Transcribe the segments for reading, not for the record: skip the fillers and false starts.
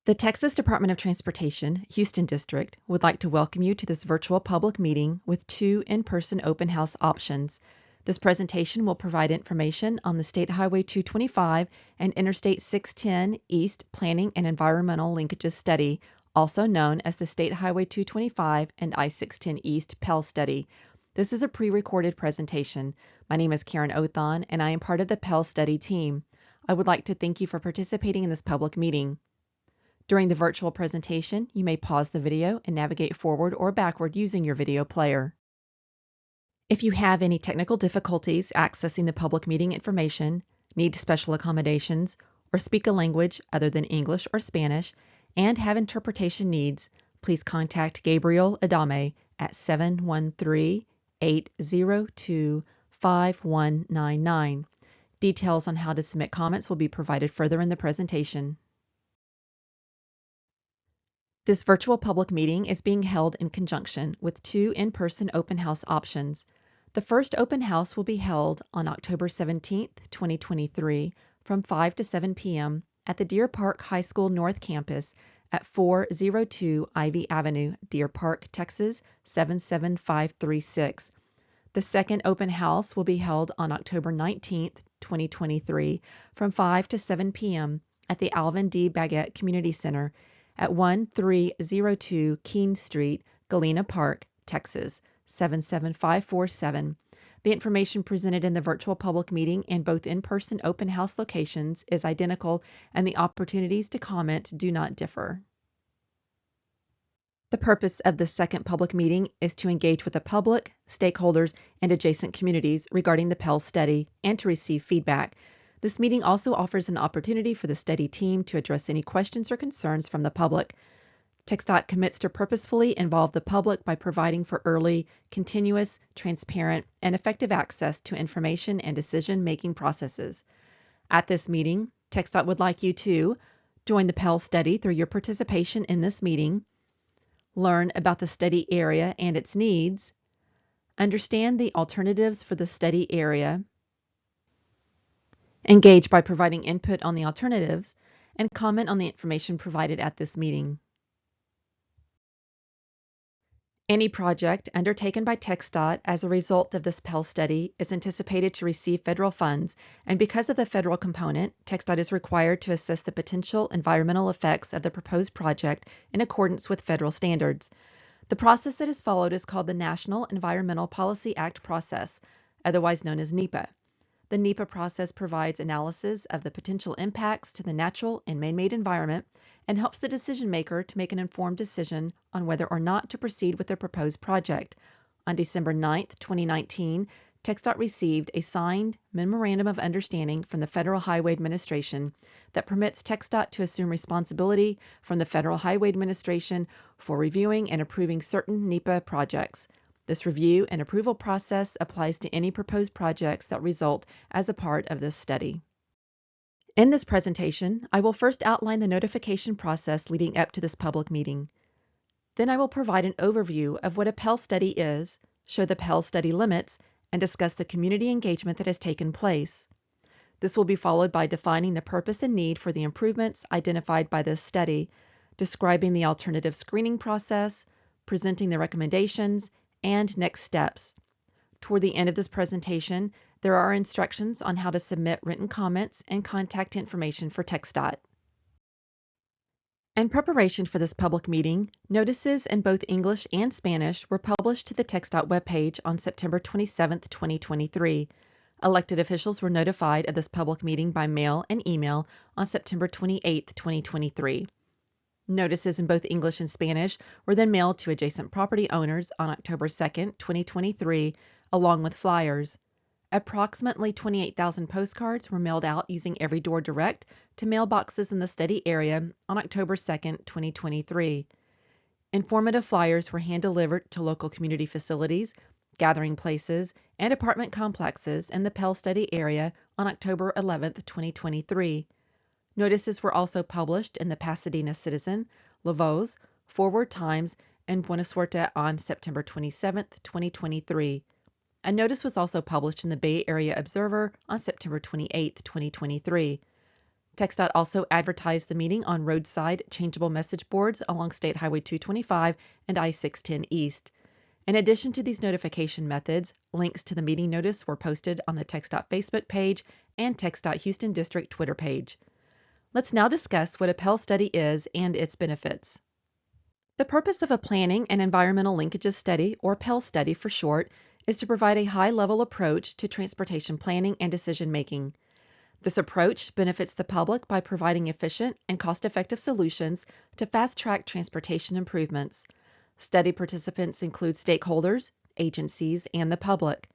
The Texas Department of Transportation, Houston District, would like to welcome you to this virtual public meeting with 2 in-person open house options. This presentation will provide information on the State Highway 225 and Interstate 610 East Planning and Environmental Linkages Study, also known as the State Highway 225 and I-610 East PEL Study. This is a pre-recorded presentation. My name is Karen Othon, and I am part of the PEL Study team. I would like to thank you for participating in this public meeting. During the virtual presentation, you may pause the video and navigate forward or backward using your video player. If you have any technical difficulties accessing the public meeting information, need special accommodations, or speak a language other than English or Spanish, and have interpretation needs, please contact Gabriel Adame at 713-802-5199. Details on how to submit comments will be provided further in the presentation. This virtual public meeting is being held in conjunction with 2 in-person open house options. The first open house will be held on October 17, 2023, from 5 to 7 p.m. at the Deer Park High School North Campus at 402 Ivy Avenue, Deer Park, Texas 77536. The second open house will be held on October 19, 2023, from 5 to 7 p.m. at the Alvin D. Baggett Community Center at 1302 Keene Street, Galena Park, Texas 77547. The information presented in the virtual public meeting and both in-person open house locations is identical, and the opportunities to comment do not differ. The purpose of this second public meeting is to engage with the public, stakeholders, and adjacent communities regarding the PEL study and to receive feedback. This meeting also offers an opportunity for the study team to address any questions or concerns from the public. TxDOT commits to purposefully involve the public by providing for early, continuous, transparent, and effective access to information and decision-making processes. At this meeting, TxDOT would like you to join the PEL study through your participation in this meeting, learn about the study area and its needs, understand the alternatives for the study area, engage by providing input on the alternatives, and comment on the information provided at this meeting. Any project undertaken by TxDOT as a result of this PEL study is anticipated to receive federal funds, and because of the federal component, TxDOT is required to assess the potential environmental effects of the proposed project in accordance with federal standards. The process that is followed is called the National Environmental Policy Act process, otherwise known as NEPA. The NEPA process provides analysis of the potential impacts to the natural and man-made environment and helps the decision maker to make an informed decision on whether or not to proceed with the proposed project. On December 9, 2019, TxDOT received a signed Memorandum of Understanding from the Federal Highway Administration that permits TxDOT to assume responsibility from the Federal Highway Administration for reviewing and approving certain NEPA projects. This review and approval process applies to any proposed projects that result as a part of this study. In this presentation, I will first outline the notification process leading up to this public meeting. Then I will provide an overview of what a PEL study is, show the PEL study limits, and discuss the community engagement that has taken place. This will be followed by defining the purpose and need for the improvements identified by this study, describing the alternative screening process, presenting the recommendations, and next steps. Toward the end of this presentation, there are instructions on how to submit written comments and contact information for TxDOT. In preparation for this public meeting, notices in both English and Spanish were published to the TxDOT webpage on September 27, 2023. Elected officials were notified of this public meeting by mail and email on September 28, 2023. Notices in both English and Spanish were then mailed to adjacent property owners on October 2, 2023, along with flyers. Approximately 28,000 postcards were mailed out using Every Door Direct to mailboxes in the study area on October 2, 2023. Informative flyers were hand-delivered to local community facilities, gathering places, and apartment complexes in the PEL study area on October 11, 2023. Notices were also published in the Pasadena Citizen, La Voz, Forward Times, and Buena Suerte on September 27, 2023. A notice was also published in the Bay Area Observer on September 28, 2023. TxDOT also advertised the meeting on roadside changeable message boards along State Highway 225 and I-610 East. In addition to these notification methods, links to the meeting notice were posted on the TxDOT Facebook page and TxDOT Houston District Twitter page. Let's now discuss what a PEL study is and its benefits. The purpose of a Planning and Environmental Linkages Study, or PEL study for short, is to provide a high-level approach to transportation planning and decision-making. This approach benefits the public by providing efficient and cost-effective solutions to fast-track transportation improvements. Study participants include stakeholders, agencies, and the public.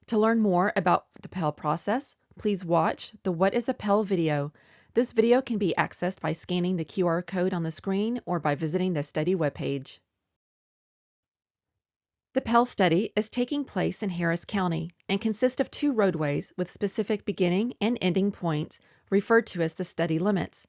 To learn more about the PEL process, please watch the What is a PEL video. This video can be accessed by scanning the QR code on the screen or by visiting the study webpage. The PEL study is taking place in Harris County and consists of 2 roadways with specific beginning and ending points referred to as the study limits.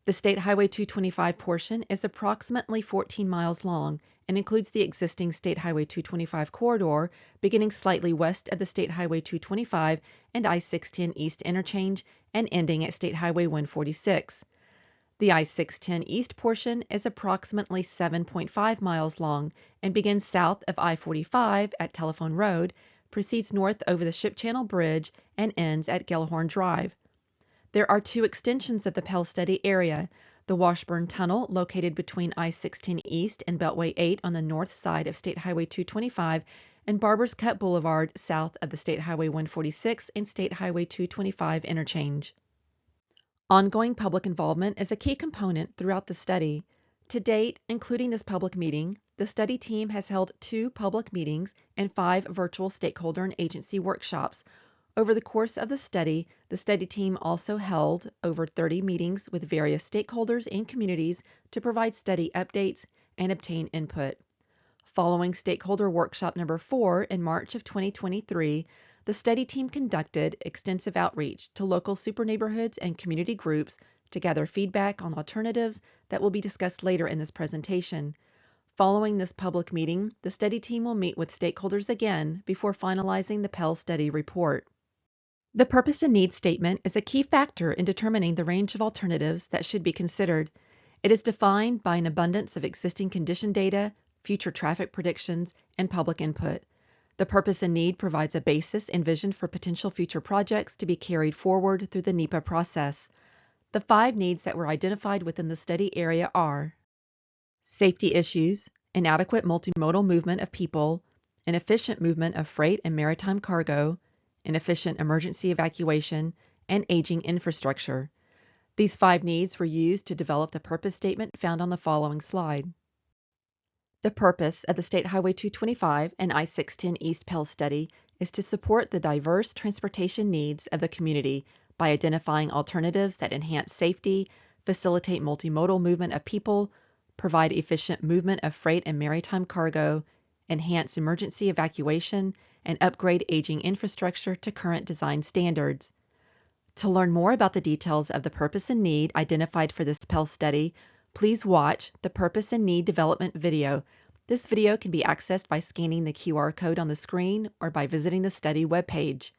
The State Highway 225 portion is approximately 14 miles long and includes the existing State Highway 225 corridor beginning slightly west of the State Highway 225 and I-610 East interchange and ending at State Highway 146. The I-610 East portion is approximately 7.5 miles long and begins south of I-45 at Telephone Road, proceeds north over the Ship Channel Bridge, and ends at Gellhorn Drive. There are 2 extensions of the PEL study area, the Washburn Tunnel located between I-610 East and Beltway 8 on the north side of State Highway 225, and Barber's Cut Boulevard south of the State Highway 146 and State Highway 225 interchange. Ongoing public involvement is a key component throughout the study. To date, including this public meeting, the study team has held 2 public meetings and 5 virtual stakeholder and agency workshops. Over the course of the study team also held over 30 meetings with various stakeholders and communities to provide study updates and obtain input. Following Stakeholder Workshop number 4 in March of 2023, the study team conducted extensive outreach to local super neighborhoods and community groups to gather feedback on alternatives that will be discussed later in this presentation. Following this public meeting, the study team will meet with stakeholders again before finalizing the PEL study report. The purpose and need statement is a key factor in determining the range of alternatives that should be considered. It is defined by an abundance of existing condition data, future traffic predictions, and public input. The purpose and need provides a basis and vision for potential future projects to be carried forward through the NEPA process. The 5 needs that were identified within the study area are safety issues, inadequate multimodal movement of people, inefficient movement of freight and maritime cargo, inefficient emergency evacuation, and aging infrastructure. These 5 needs were used to develop the purpose statement found on the following slide. The purpose of the State Highway 225 and I-610 East PEL study is to support the diverse transportation needs of the community by identifying alternatives that enhance safety, facilitate multimodal movement of people, provide efficient movement of freight and maritime cargo, enhance emergency evacuation, and upgrade aging infrastructure to current design standards. To learn more about the details of the purpose and need identified for this PEL study, please watch the Purpose and Need Development video. This video can be accessed by scanning the QR code on the screen or by visiting the study webpage.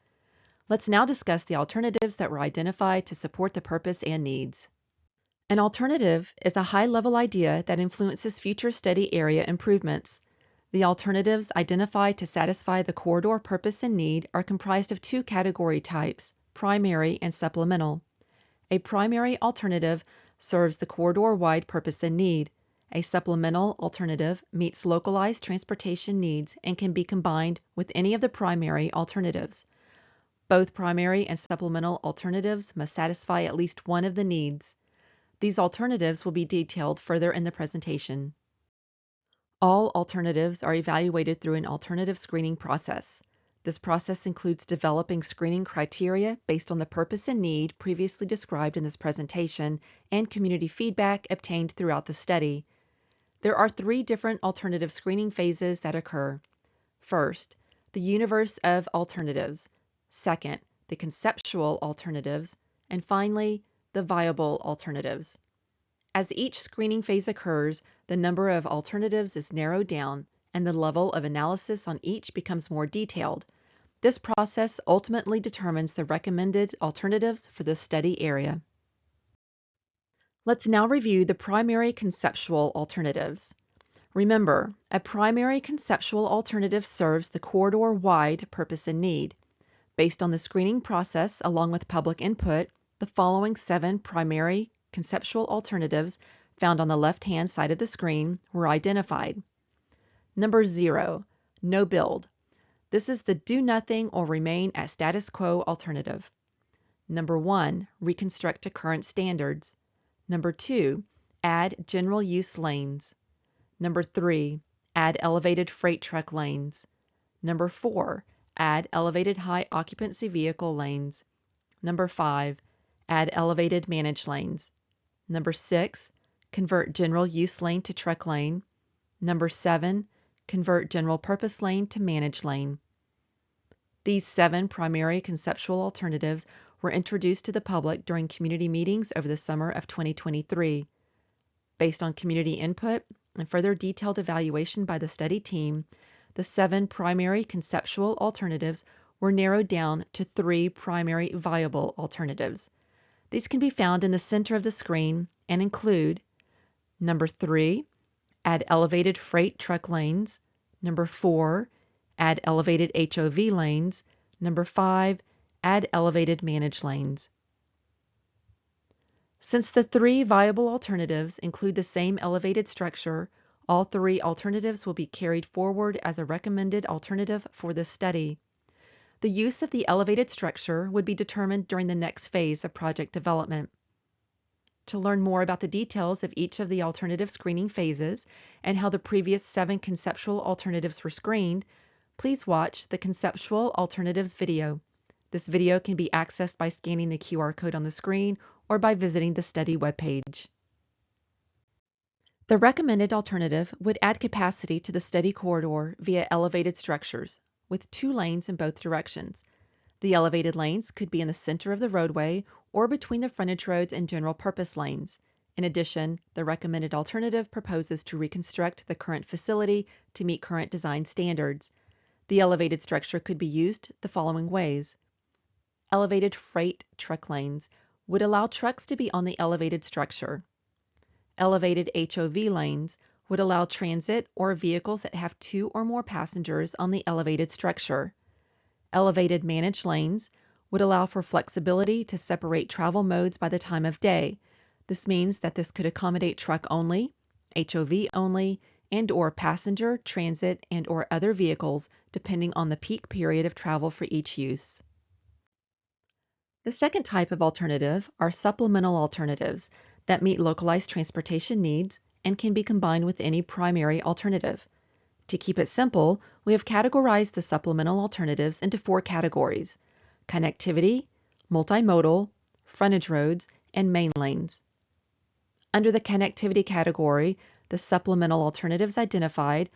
Let's now discuss the alternatives that were identified to support the purpose and needs. An alternative is a high-level idea that influences future study area improvements. The alternatives identified to satisfy the corridor purpose and need are comprised of 2 category types, primary and supplemental. A primary alternative serves the corridor-wide purpose and need. A supplemental alternative meets localized transportation needs and can be combined with any of the primary alternatives. Both primary and supplemental alternatives must satisfy at least one of the needs. These alternatives will be detailed further in the presentation. All alternatives are evaluated through an alternative screening process. This process includes developing screening criteria based on the purpose and need previously described in this presentation and community feedback obtained throughout the study. There are 3 different alternative screening phases that occur. First, the universe of alternatives. Second, the conceptual alternatives. And finally, the viable alternatives. As each screening phase occurs, the number of alternatives is narrowed down and the level of analysis on each becomes more detailed. This process ultimately determines the recommended alternatives for the study area. Let's now review the primary conceptual alternatives. Remember, a primary conceptual alternative serves the corridor-wide purpose and need. Based on the screening process along with public input, the following 7 primary conceptual alternatives found on the left-hand side of the screen were identified. Number 0, no build. This is the do nothing or remain at status quo alternative. Number 1, reconstruct to current standards. Number 2, add general use lanes. Number 3, add elevated freight truck lanes. Number 4, add elevated high occupancy vehicle lanes. Number 5, add elevated managed lanes. Number 6, convert general use lane to truck lane. Number 7, convert general purpose lane to managed lane. These 7 primary conceptual alternatives were introduced to the public during community meetings over the summer of 2023. Based on community input and further detailed evaluation by the study team, the 7 primary conceptual alternatives were narrowed down to 3 primary viable alternatives. These can be found in the center of the screen and include number 3, add elevated freight truck lanes. Number 4, add elevated HOV lanes. Number 5, add elevated managed lanes. Since the 3 viable alternatives include the same elevated structure, all 3 alternatives will be carried forward as a recommended alternative for this study. The use of the elevated structure would be determined during the next phase of project development. To learn more about the details of each of the alternative screening phases and how the previous 7 conceptual alternatives were screened, please watch the Conceptual Alternatives video. This video can be accessed by scanning the QR code on the screen or by visiting the study webpage. The recommended alternative would add capacity to the study corridor via elevated structures, with 2 lanes in both directions. The elevated lanes could be in the center of the roadway or between the frontage roads and general purpose lanes. In addition, the recommended alternative proposes to reconstruct the current facility to meet current design standards. The elevated structure could be used the following ways. Elevated freight truck lanes would allow trucks to be on the elevated structure. Elevated HOV lanes would allow transit or vehicles that have 2 or more passengers on the elevated structure. Elevated managed lanes would allow for flexibility to separate travel modes by the time of day. This means that this could accommodate truck only, HOV only, and/or passenger, transit, and/or other vehicles depending on the peak period of travel for each use. The second type of alternative are supplemental alternatives that meet localized transportation needs and can be combined with any primary alternative. To keep it simple, we have categorized the supplemental alternatives into 4 categories: connectivity, multimodal, frontage roads, and main lanes. Under the connectivity category, the supplemental alternatives identified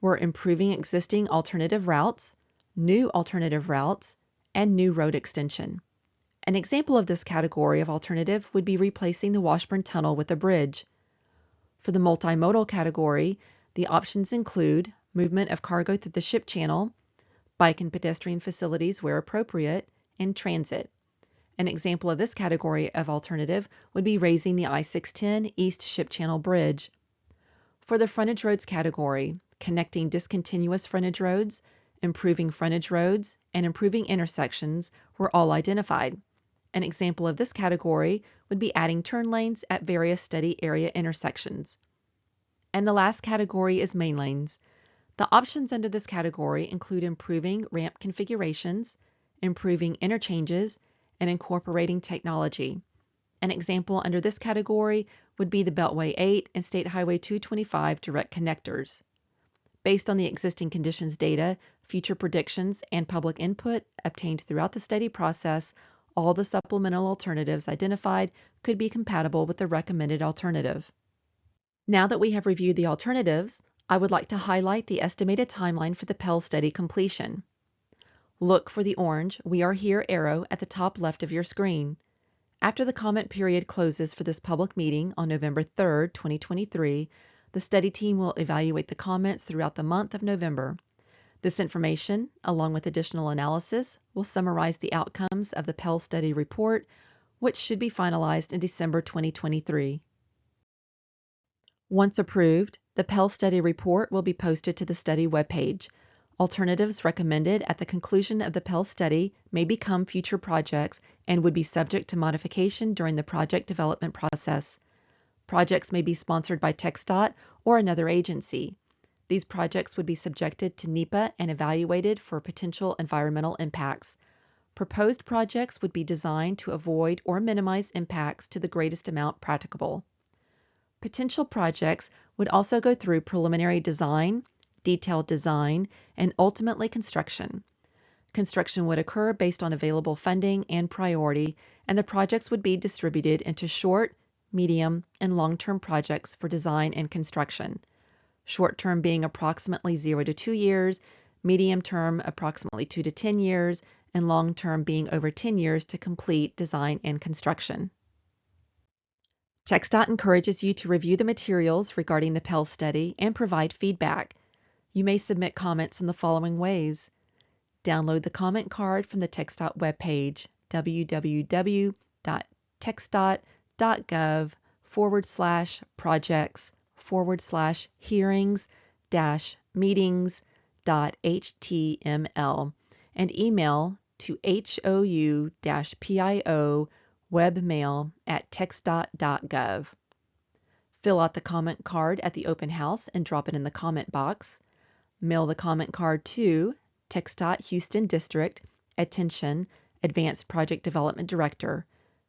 were improving existing alternative routes, new alternative routes, and new road extension. An example of this category of alternative would be replacing the Washburn Tunnel with a bridge. For the multimodal category, the options include movement of cargo through the ship channel, bike and pedestrian facilities where appropriate, and transit. An example of this category of alternative would be raising the I-610 East Ship Channel Bridge. For the frontage roads category, connecting discontinuous frontage roads, improving frontage roads, and improving intersections were all identified. An example of this category would be adding turn lanes at various study area intersections. And the last category is main lanes. The options under this category include improving ramp configurations, improving interchanges, and incorporating technology. An example under this category would be the Beltway 8 and State Highway 225 direct connectors. Based on the existing conditions data, future predictions, and public input obtained throughout the study process, all the supplemental alternatives identified could be compatible with the recommended alternative. Now that we have reviewed the alternatives, I would like to highlight the estimated timeline for the PEL study completion. Look for the orange "We Are Here" arrow at the top left of your screen. After the comment period closes for this public meeting on November 3, 2023, the study team will evaluate the comments throughout the month of November. This information, along with additional analysis, will summarize the outcomes of the PEL study report, which should be finalized in December 2023. Once approved, the PEL study report will be posted to the study webpage. Alternatives recommended at the conclusion of the PEL study may become future projects and would be subject to modification during the project development process. Projects may be sponsored by TxDOT or another agency. These projects would be subjected to NEPA and evaluated for potential environmental impacts. Proposed projects would be designed to avoid or minimize impacts to the greatest amount practicable. Potential projects would also go through preliminary design, detailed design, and ultimately construction. Construction would occur based on available funding and priority, and the projects would be distributed into short, medium, and long-term projects for design and construction. Short-term being approximately 0 to 2 years, medium-term approximately 2 to 10 years, and long-term being over 10 years to complete design and construction. TxDOT encourages you to review the materials regarding the PEL study and provide feedback. You may submit comments in the following ways. Download the comment card from the TxDOT webpage, www.txdot.gov/projects/meetings.html, and email to hou-pio webmail@txdot.gov. Fill out the comment card at the open house and drop it in the comment box. Mail the comment card to TxDOT Houston District, Attention, Advanced Project Development Director,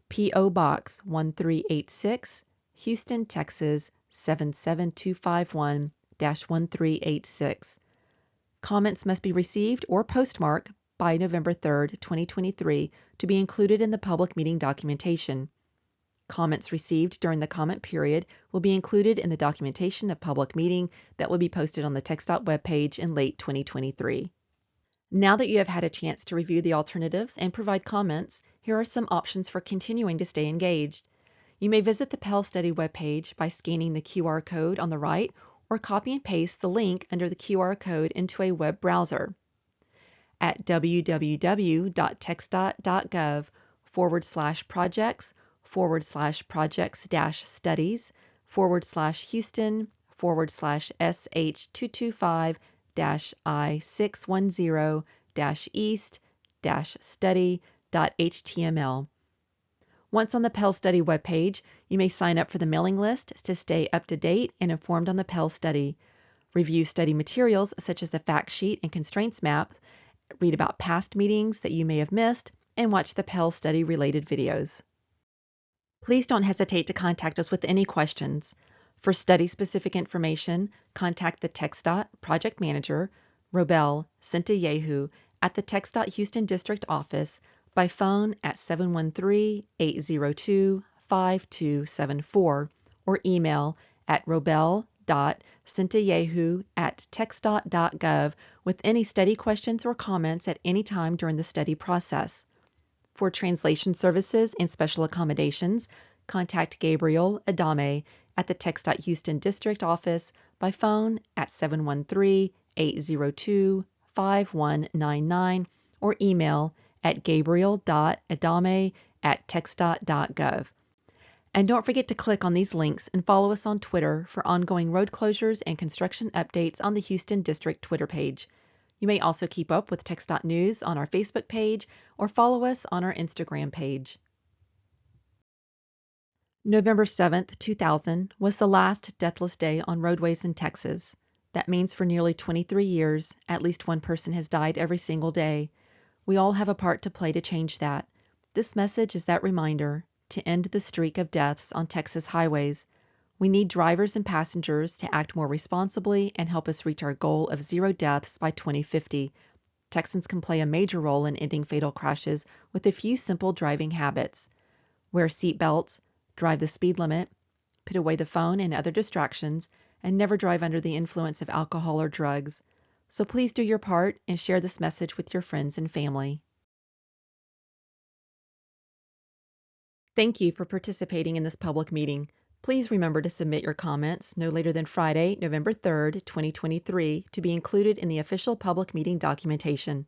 P.O. Box 1386, Houston, Texas 77251-1386. Comments must be received or postmarked by November 3, 2023 to be included in the public meeting documentation. Comments received during the comment period will be included in the documentation of public meeting that will be posted on the TxDOT webpage in late 2023. Now that you have had a chance to review the alternatives and provide comments, here are some options for continuing to stay engaged. You may visit the PEL study webpage by scanning the QR code on the right or copy and paste the link under the QR code into a web browser. At www.txdot.gov/projects/studies/forward/projects-I-610-east-study.html. Once on the PEL study webpage, you may sign up for the mailing list to stay up to date and informed on the PEL study. Review study materials such as the fact sheet and constraints map, read about past meetings that you may have missed, and watch the PEL study related videos. Please don't hesitate to contact us with any questions. For study-specific information, contact the TxDOT Project Manager, Robel Centellejo, at the TxDOT Houston District Office by phone at 713-802-5274 or email at robel.centellejo@txdot.gov with any study questions or comments at any time during the study process. For translation services and special accommodations, contact Gabriel Adame at the TxDOT Houston District Office by phone at 713-802-5199 or email at gabriel.adame@txdot.gov. And don't forget to click on these links and follow us on Twitter for ongoing road closures and construction updates on the Houston District Twitter page. You may also keep up with TxDOT news on our Facebook page or follow us on our Instagram page. November 7, 2000 was the last deathless day on roadways in Texas. That means for nearly 23 years, at least one person has died every single day. We all have a part to play to change that. This message is that reminder to end the streak of deaths on Texas highways. We need drivers and passengers to act more responsibly and help us reach our goal of 0 deaths by 2050. Texans can play a major role in ending fatal crashes with a few simple driving habits. Wear seat belts, drive the speed limit, put away the phone and other distractions, and never drive under the influence of alcohol or drugs. So please do your part and share this message with your friends and family. Thank you for participating in this public meeting. Please remember to submit your comments no later than Friday, November 3, 2023, to be included in the official public meeting documentation.